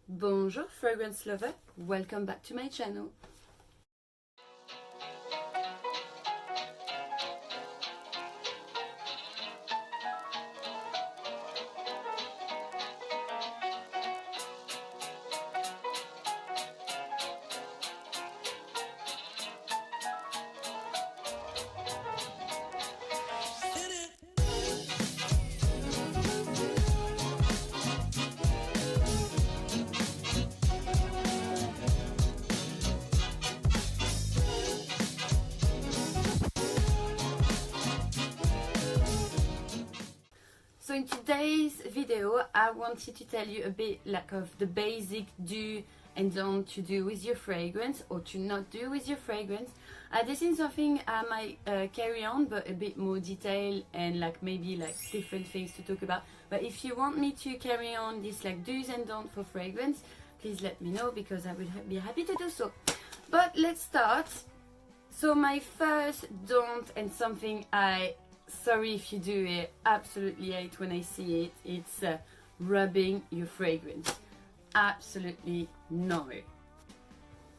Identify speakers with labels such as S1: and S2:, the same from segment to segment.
S1: Bonjour fragrance lover, welcome back to my channel. So in today's video, I wanted to tell you a bit like of the basic do and don't to do with your fragrance or to not do with your fragrance. This is something I might carry on, but a bit more detail and like maybe like different things to talk about. But if you want me to carry on this like do's and don't for fragrance, please let me know because I will be happy to do so. But let's start. So my first don't and something sorry if you do it, absolutely hate when I see it, it's rubbing your fragrance. Absolutely no.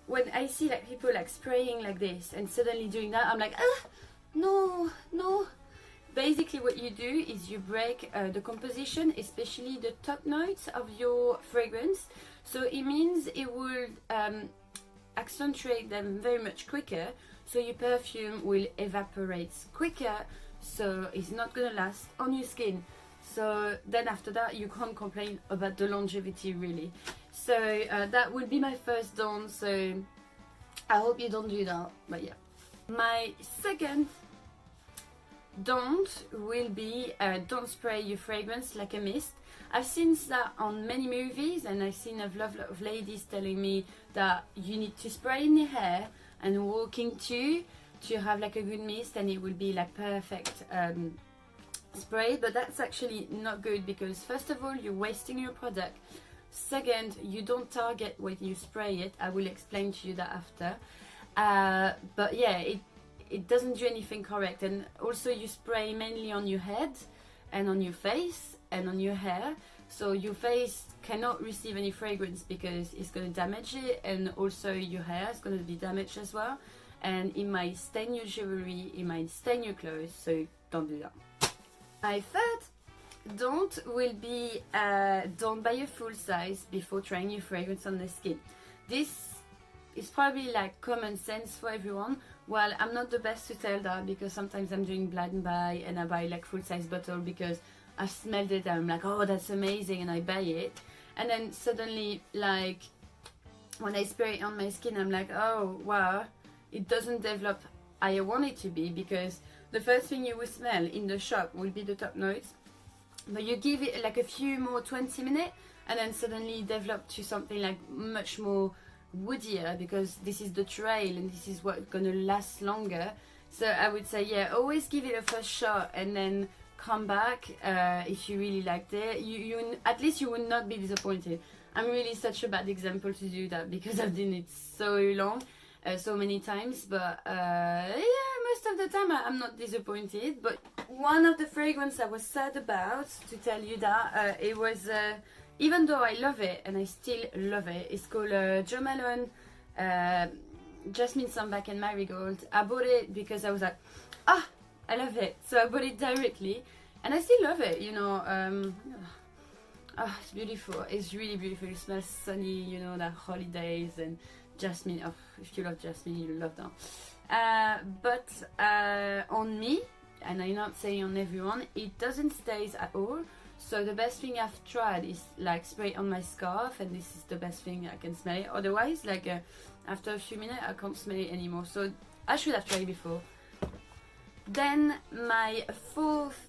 S1: When I see like people like spraying like this and suddenly doing that, I'm like, no. Basically what you do is you break the composition, especially the top notes of your fragrance. So it means it will accentuate them very much quicker, so your perfume will evaporate quicker, so it's not gonna last on your skin. So then after that you can't complain about the longevity really. So that would be my first don't, so I hope you don't do that, but yeah. My second don't will be don't spray your fragrance like a mist. I've seen that on many movies, and I've seen a lot of ladies telling me that you need to spray in your hair and walking to have like a good mist, and it will be like perfect spray. But that's actually not good because first of all you're wasting your product, second you don't target when you spray it. I will explain to you that after, but yeah, it doesn't do anything correct. And also you spray mainly on your head and on your face and on your hair, so your face cannot receive any fragrance because it's going to damage it, and also your hair is going to be damaged as well, and it might stain your jewelry, it might stain your clothes, so don't do that. My third don't will be don't buy a full size before trying your fragrance on the skin. This is probably like common sense for everyone. Well, I'm not the best to tell that because sometimes I'm doing blind buy and I buy like full size bottle because I've smelled it and I'm like, oh that's amazing, and I buy it, and then suddenly like when I spray it on my skin I'm like, oh wow, it doesn't develop how I want it to be, because the first thing you will smell in the shop will be the top notes, but you give it like a few more 20 minutes and then suddenly develop to something like much more woodier, because this is the trail and this is what's gonna last longer. So I would say, yeah, always give it a first shot and then come back if you really liked it. You at least you will not be disappointed. I'm really such a bad example to do that because I've done it so long, so many times, but yeah, most of the time I'm not disappointed. But one of the fragrance I was sad about, to tell you that, it was even though I love it and I still love it, it's called Jo Malone Jasmine Sambac and Marigold. I bought it because I was like, I love it, so I bought it directly and I still love it, you know. It's beautiful, it's really beautiful, it smells sunny, you know, that holidays and jasmine. If you love jasmine, you love that. But on me, and I'm not saying on everyone, it doesn't stay at all. So the best thing I've tried is like spray it on my scarf, and this is the best thing I can smell it. Otherwise, like after a few minutes I can't smell it anymore, so I should have tried it before. Then my fourth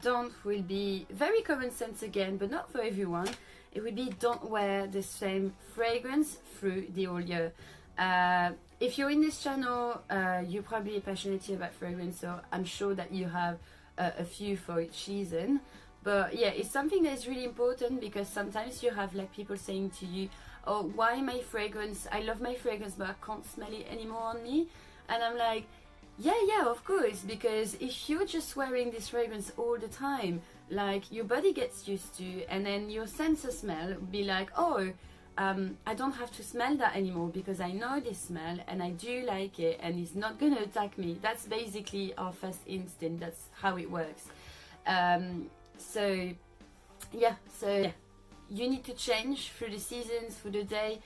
S1: don't will be very common sense again, but not for everyone. It would be don't wear the same fragrance through the whole year. If you're in this channel, you're probably passionate about fragrance, so I'm sure that you have a few for each season. But yeah, it's something that is really important, because sometimes you have like people saying to you, oh, why my fragrance, I love my fragrance but I can't smell it anymore on me. And I'm like, yeah, of course, because if you're just wearing this fragrance all the time, like your body gets used to, and then your sense of smell will be like, oh, I don't have to smell that anymore because I know this smell and I do like it and it's not gonna attack me. That's basically our first instinct. That's how it works. So yeah, you need to change through the seasons, through the day,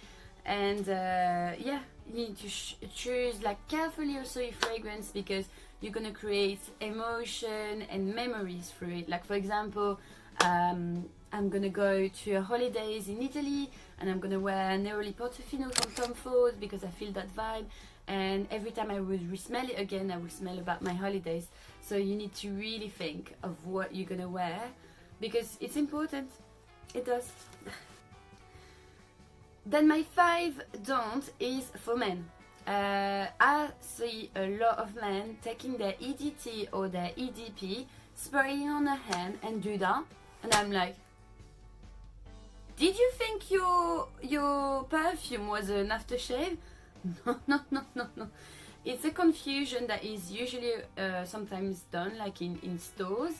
S1: and yeah, you need to choose like carefully also your fragrance, because you're gonna create emotion and memories through it. Like for example, I'm gonna go to a holidays in Italy and I'm gonna wear Neroli Portofino from Tom Ford because I feel that vibe, and every time I would re-smell it again, I will smell about my holidays. So you need to really think of what you're gonna wear, because it's important. It does. Then my 5 don't is for men. I see a lot of men taking their EDT or their EDP, spraying on their hand and do that, and I'm like, did you think your perfume was an aftershave? No. It's a confusion that is usually sometimes done, like in stores.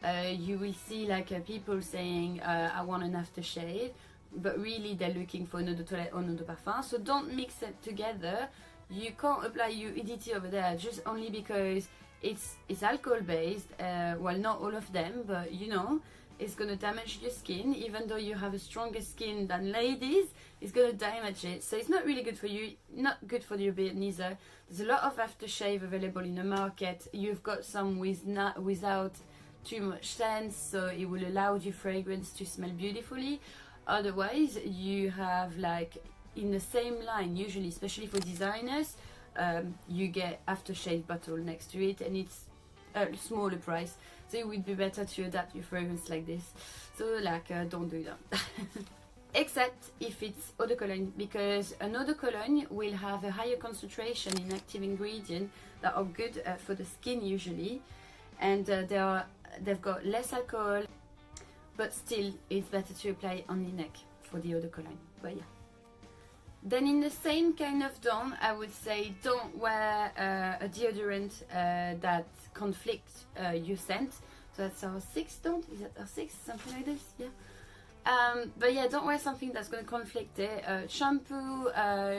S1: You will see like people saying I want an aftershave, but really they're looking for an eau de toilette or an eau de parfum. So don't mix it together. You can't apply your EDT over there just only because it's alcohol based. Well, not all of them, but you know, it's gonna damage your skin. Even though you have a stronger skin than ladies, it's gonna damage it. So it's not really good for you, not good for your beard neither. There's a lot of aftershave available in the market. You've got some without too much scent, so it will allow your fragrance to smell beautifully. Otherwise, you have like in the same line, usually, especially for designers, you get aftershave bottle next to it, and it's a smaller price. So it would be better to adapt your fragrance like this. So like, don't do that. Except if it's eau de cologne, because an eau de cologne will have a higher concentration in active ingredients that are good for the skin usually, and they've got less alcohol, but still it's better to apply on the neck for the eau de cologne. But yeah. Then in the same kind of don't, I would say don't wear a deodorant that conflicts your scent. So that's our 6 don't. Is that our 6? Something like this? Yeah. But yeah, don't wear something that's going to conflict it. Shampoo,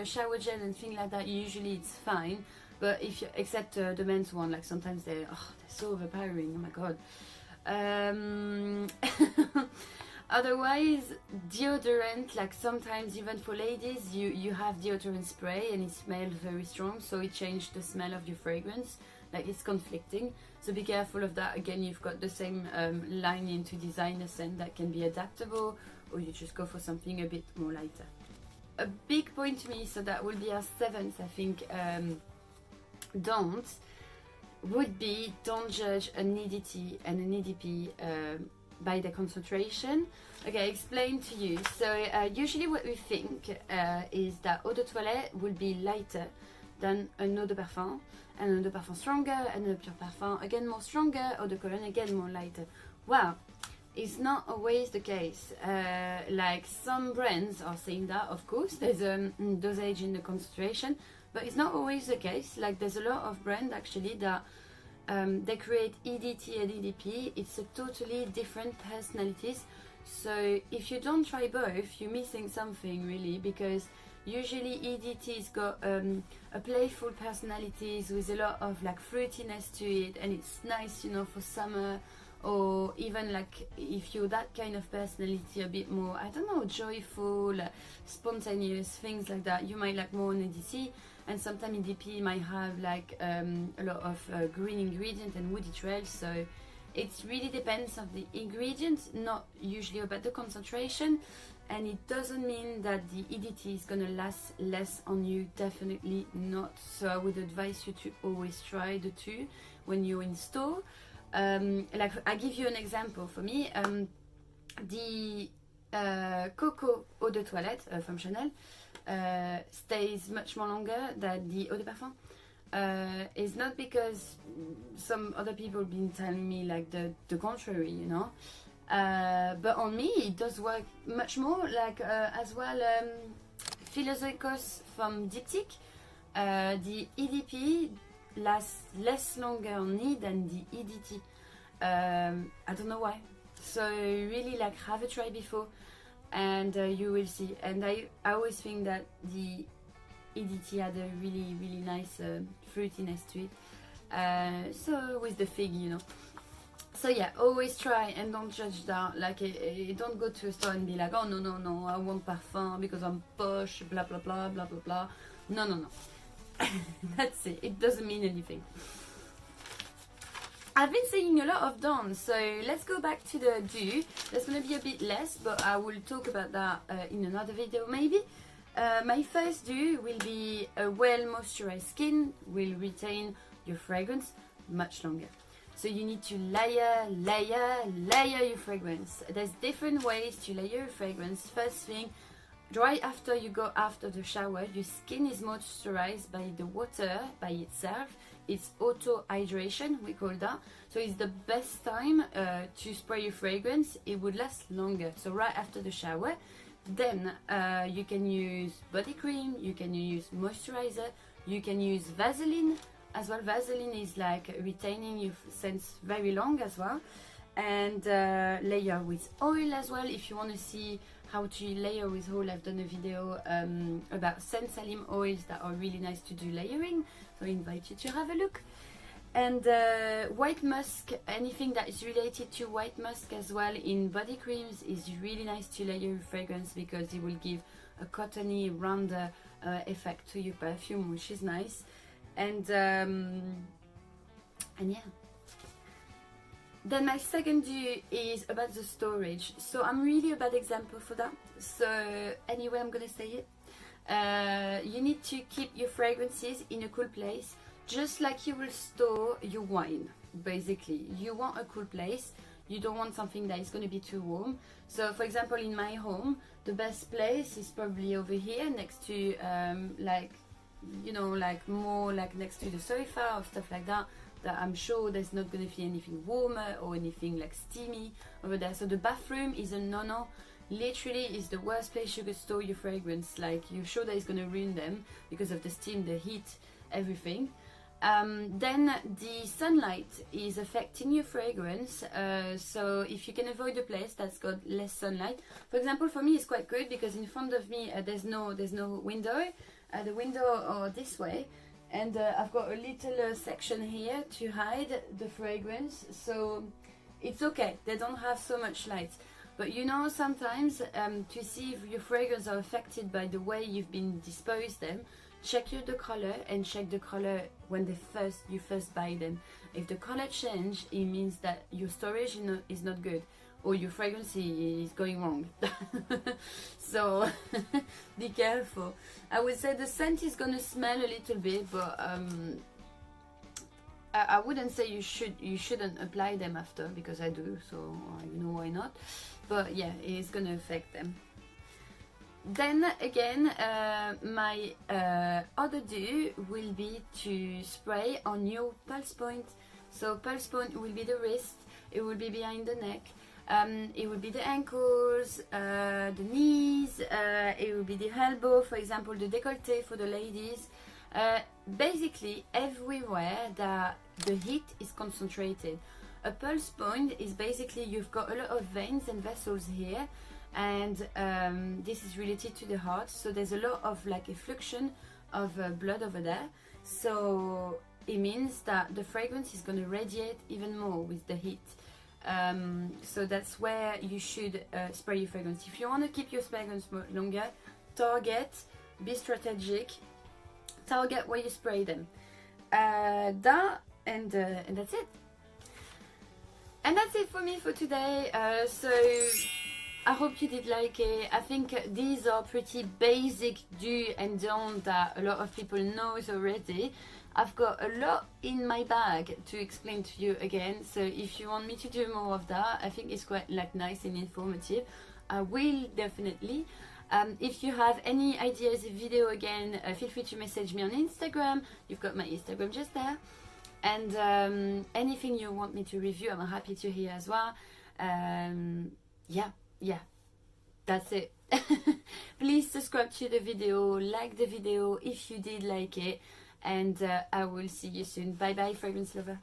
S1: shower gel and things like that, usually it's fine. But if you, except the men's one, like sometimes they're so overpowering, oh my god. Otherwise, deodorant, like sometimes even for ladies, you have deodorant spray and it smells very strong, so it changes the smell of your fragrance, like it's conflicting. So be careful of that. Again, you've got the same line into designer scent that can be adaptable, or you just go for something a bit more lighter. A big point to me, so that will be our 7th, I think, don't, would be don't judge an EDT and an EDP by the concentration. Okay, I explain to you. So usually what we think is that eau de toilette will be lighter than an eau de parfum, and eau de parfum stronger, and a pure parfum again more stronger, eau de cologne again more lighter. Well, it's not always the case. Like some brands are saying that, of course, there's a dosage in the concentration, but it's not always the case. Like there's a lot of brands actually that they create EDT and EDP. It's a totally different personalities. So if you don't try both, you're missing something really, because usually EDT's got a playful personalities with a lot of like fruitiness to it, and it's nice, you know, for summer, or even like if you're that kind of personality, a bit more, I don't know, joyful, spontaneous, things like that, you might like more on EDT. And sometimes EDP might have like a lot of green ingredient and woody trails. So it really depends on the ingredients, not usually about the concentration. And it doesn't mean that the EDT is gonna last less on you, definitely not. So I would advise you to always try the two when you're in store. Like I give you an example for me, the Coco Eau de Toilette from Chanel stays much more longer than the eau de parfum. It's not because some other people have been telling me like the contrary, you know, but on me it does work much more. Like as well, Philosophicos from Diptyque, the EDP lasts less longer on me than the EDT. I don't know why. So really like have a try before, and you will see. And I always think that the EDT had a really nice fruitiness to it. So with the fig, you know. So yeah, always try and don't judge that. Like, don't go to a store and be like, oh no, I want parfum because I'm posh, blah blah blah blah blah blah. No. That's it. It doesn't mean anything. I've been saying a lot of done, so let's go back to the do. There's gonna be a bit less, but I will talk about that in another video maybe. My first do will be a well moisturized skin will retain your fragrance much longer. So you need to layer your fragrance. There's different ways to layer your fragrance. First thing, right after you go after the shower, your skin is moisturized by the water by itself. It's auto hydration, we call that. So it's the best time to spray your fragrance. It would last longer. So right after the shower, then you can use body cream, you can use moisturizer, you can use Vaseline as well. Vaseline is like retaining your scents very long as well. And layer with oil as well. If you want to see how to layer with oil, I've done a video about scent salim oils that are really nice to do layering, so I invite you to have a look. And white musk, anything that is related to white musk as well in body creams is really nice to layer your fragrance because it will give a cottony rounder effect to your perfume, which is nice. And yeah. Then my second do is about the storage. So I'm really a bad example for that. So anyway, I'm gonna say it. You need to keep your fragrances in a cool place, just like you will store your wine. Basically, you want a cool place. You don't want something that is gonna be too warm. So for example, in my home, the best place is probably over here next to like, you know, like more like next to the sofa or stuff like that. That I'm sure there's not going to be anything warmer or anything like steamy over there. So the bathroom is a no-no. Literally is the worst place you could store your fragrance. Like, you're sure that it's going to ruin them because of the steam, the heat, everything. Then the sunlight is affecting your fragrance. So if you can avoid a place that's got less sunlight, for example, for me it's quite good because in front of me there's no window. The window are this way. And I've got a little section here to hide the fragrance, so it's okay, they don't have so much light. But you know, sometimes to see if your fragrance are affected by the way you've been disposed them, check the color and check the color when you first buy them. If the color change, it means that your storage is not good, or your fragrance is going wrong. So be careful. I would say the scent is gonna smell a little bit, but I wouldn't say you shouldn't apply them after, because I do, so you know why not. But yeah, it's gonna affect them. Then again, my other do will be to spray on your pulse point. So pulse point will be the wrist, it will be behind the neck. It will be the ankles, the knees, it will be the elbow, for example, the décolleté for the ladies. Basically everywhere that the heat is concentrated. A pulse point is basically you've got a lot of veins and vessels here, and this is related to the heart, so there's a lot of like effluxion of blood over there. So it means that the fragrance is going to radiate even more with the heat. So that's where you should spray your fragrance. If you want to keep your fragrance longer, target, be strategic, target where you spray them. And that's it. And that's it for me for today. So I hope you did like it. I think these are pretty basic do and don't that a lot of people knows already. I've got a lot in my bag to explain to you again, so if you want me to do more of that, I think it's quite like nice and informative. I will definitely. If you have any ideas of video again, feel free to message me on Instagram. You've got my Instagram just there. And anything you want me to review, I'm happy to hear as well. Yeah, that's it. Please subscribe to the video, like the video if you did like it. And I will see you soon. Bye bye, fragrance lover.